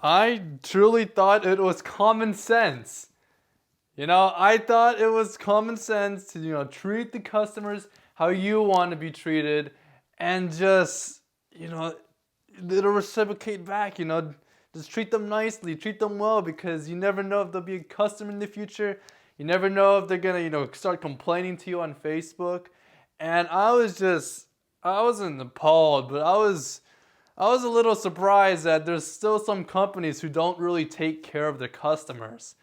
I truly thought it was common sense. I thought it was common sense to, treat the customers how you want to be treated and just, you know, it'll reciprocate back, just treat them nicely, treat them well because you never know if there'll be a customer in the future. You never know if they're gonna, start complaining to you on Facebook. And I wasn't appalled, but I was a little surprised that there's still some companies who don't really take care of their customers.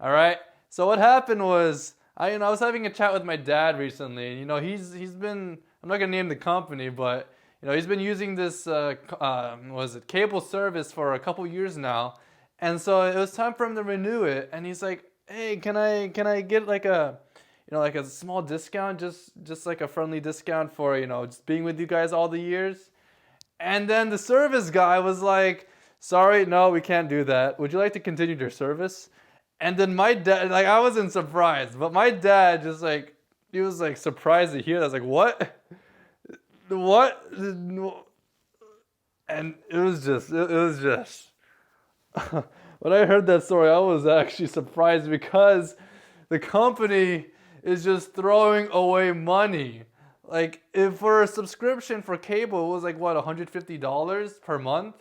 All right. So what happened was I was having a chat with my dad recently, and he's been, I'm not gonna name the company, but he's been using this was it cable service for a couple years now, and so it was time for him to renew it, and he's like, hey, can I get like a like a small discount, just like a friendly discount for just being with you guys all the years. And then the service guy was like, sorry, no, we can't do that. Would you like to continue your service? And then my dad, like, I wasn't surprised, but my dad just like, he was like surprised to hear that. I was like, what? What? And it was just, when I heard that story, I was actually surprised because the company is just throwing away money. Like, if for a subscription for cable, it was like what, $150 per month?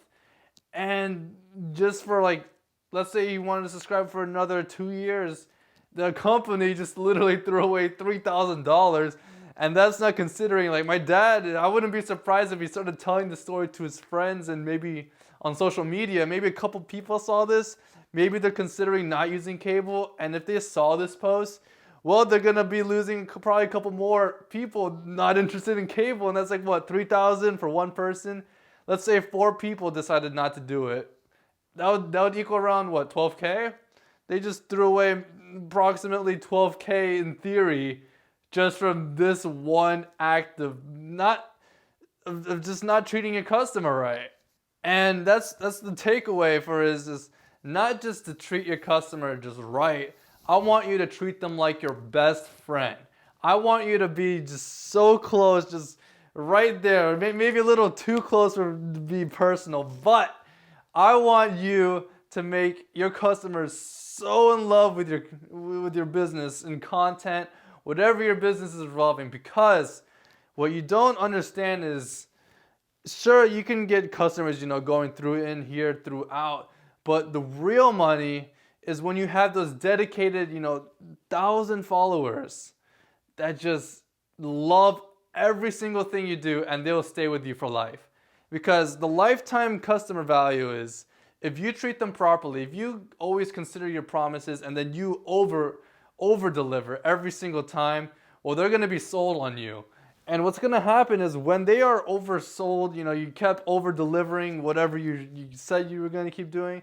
And just for like, let's say you wanted to subscribe for another 2 years, the company just literally threw away $3,000. And that's not considering, like, my dad, I wouldn't be surprised if he started telling the story to his friends and maybe on social media. Maybe a couple people saw this. Maybe they're considering not using cable. And if they saw this post, well, they're going to be losing probably a couple more people not interested in cable. And that's like, what, 3,000 for one person? Let's say 4 people decided not to do it. That would equal around, what, 12K? They just threw away approximately 12K in theory just from this one act of just not treating your customer right. And that's the takeaway for is not just to treat your customer just right. I want you to treat them like your best friend. I want you to be just so close, just right there, maybe a little too close to be personal, but I want you to make your customers so in love with your business and content, whatever your business is involving, because what you don't understand is, sure, you can get customers, going through in here throughout, but the real money is when you have those dedicated, 1,000 followers that just love every single thing you do, and they'll stay with you for life. Because the lifetime customer value is, if you treat them properly, if you always consider your promises and then you over deliver every single time, well, they're going to be sold on you. And what's going to happen is when they are oversold, you kept over delivering whatever you said you were going to keep doing,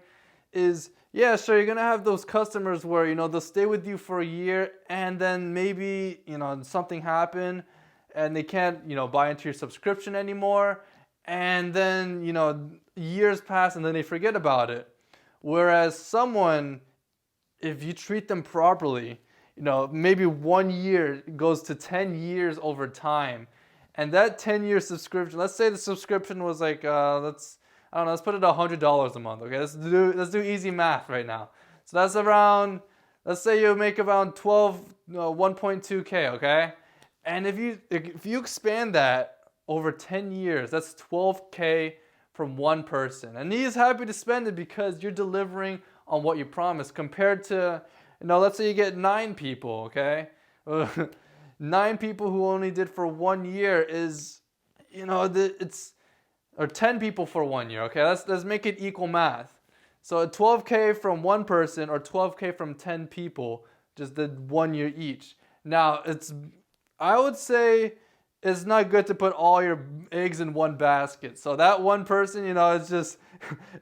is, yeah, sure, you're going to have those customers where, they'll stay with you for a year and then maybe, something happened and they can't, buy into your subscription anymore. And then, years pass and then they forget about it. Whereas someone, if you treat them properly, maybe 1 year goes to 10 years over time. And that 10-year subscription, let's say the subscription was like, let's put it $100 a month. Okay, let's do easy math right now. So that's around, let's say you make around 1.2K, okay? And if you expand that over 10 years, that's 12K from one person. And he's happy to spend it because you're delivering on what you promised, compared to, let's say you get 9 people, okay? 9 people who only did for 1 year is, it's, or 10 people for 1 year, okay? Let's make it equal math. So 12K from one person or 12K from 10 people just did 1 year each. Now, I would say it's not good to put all your eggs in one basket. So that one person, it's just,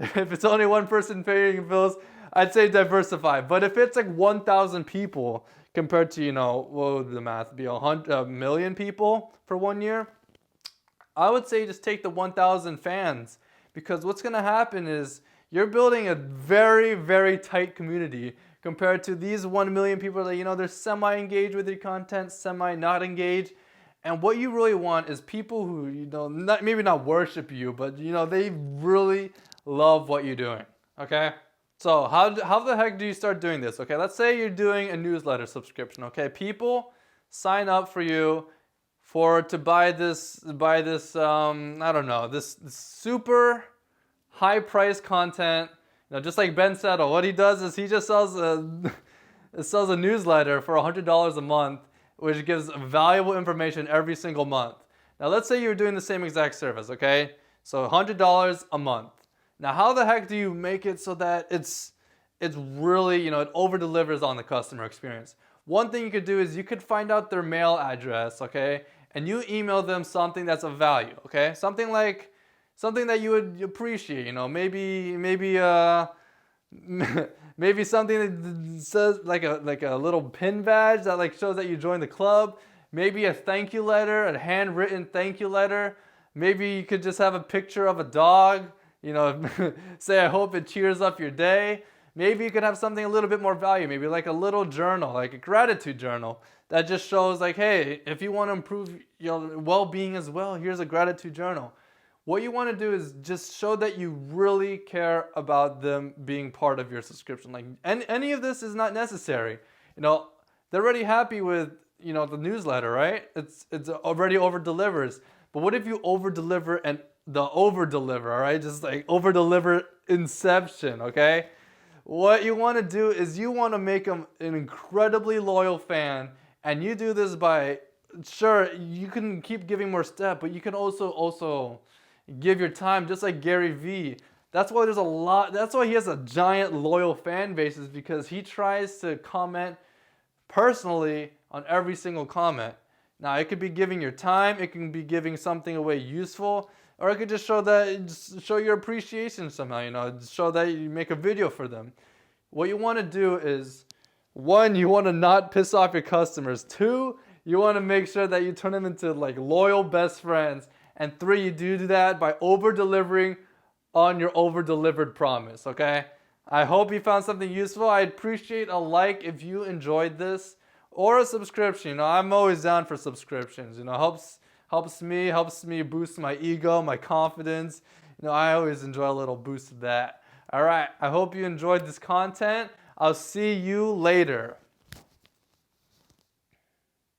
if it's only one person paying bills, I'd say diversify. But if it's like 1,000 people compared to, what would the math be, a million people for 1 year, I would say just take the 1,000 fans, because what's going to happen is you're building a very, very tight community compared to these 1 million people that, they're semi-engaged with your content, semi-not engaged. And what you really want is people who, maybe not worship you, but, they really love what you're doing. Okay. So how the heck do you start doing this? Okay, let's say you're doing a newsletter subscription. Okay, people sign up for you to buy this I don't know, this super high price content. Just like Ben Settle, what he does is he just sells a newsletter for $100 a month, which gives valuable information every single month. Now let's say you're doing the same exact service, okay? So $100 a month. Now how the heck do you make it so that it's really, it over delivers on the customer experience? One thing you could do is you could find out their mail address, okay? And you email them something that's of value, okay? Something that you would appreciate, maybe something that says like a little pin badge that like shows that you joined the club. Maybe a thank you letter, a handwritten thank you letter. Maybe you could just have a picture of a dog, say I hope it cheers up your day. Maybe you could have something a little bit more value, maybe like a little journal, like a gratitude journal that just shows like, hey, if you want to improve your well-being as well, here's a gratitude journal. What you want to do is just show that you really care about them being part of your subscription. Like any of this is not necessary. They're already happy with, the newsletter, right? It's already over delivers. But what if you over deliver and the over deliver, all right? Just like over deliver inception, okay? What you want to do is you want to make them an incredibly loyal fan, and you do this by, sure, you can keep giving more stuff, but you can also give your time, just like Gary Vee. That's why he has a giant loyal fan base, is because he tries to comment personally on every single comment. Now, it could be giving your time, it can be giving something away useful, or it could just show your appreciation somehow, show that you make a video for them. What you want to do is, one, you want to not piss off your customers. Two, you want to make sure that you turn them into like loyal best friends. And three, you do that by over-delivering on your over-delivered promise, okay? I hope you found something useful. I'd appreciate a like if you enjoyed this, or a subscription. I'm always down for subscriptions. Helps me boost my ego, my confidence. I always enjoy a little boost of that. All right, I hope you enjoyed this content. I'll see you later.